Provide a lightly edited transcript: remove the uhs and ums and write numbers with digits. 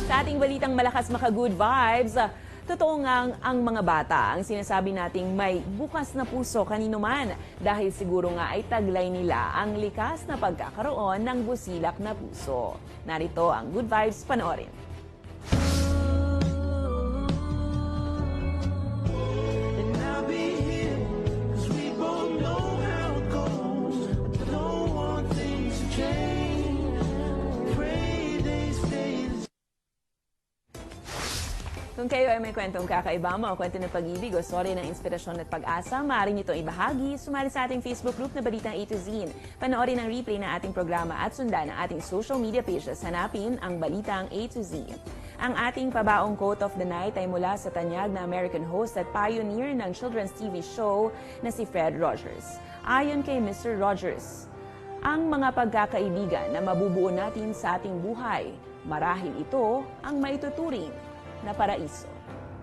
Sa ating balitang malakas maka-good vibes, totoo ngang ang mga bata ang sinasabi nating may bukas na puso kanino man dahil siguro nga ay taglay nila ang likas na pagkakaroon ng busilak na puso. Narito ang good vibes, panoorin. Kung kayo ay may kwentong kakaiba mo o kwento ng pag-ibig o story ng inspirasyon at pag-asa, maaari nyo itong ibahagi. Sumali sa ating Facebook group na Balitang A to Z. Panoorin ang replay ng ating programa at sundan ang ating social media pages. Hanapin ang Balitang A to Z. Ang ating pabaong quote of the night ay mula sa tanyag na American host at pioneer ng children's TV show na si Fred Rogers. Ayon kay Mr. Rogers, ang mga pagkakaibigan na mabubuo natin sa ating buhay, marahil ito ang maituturing na paraiso.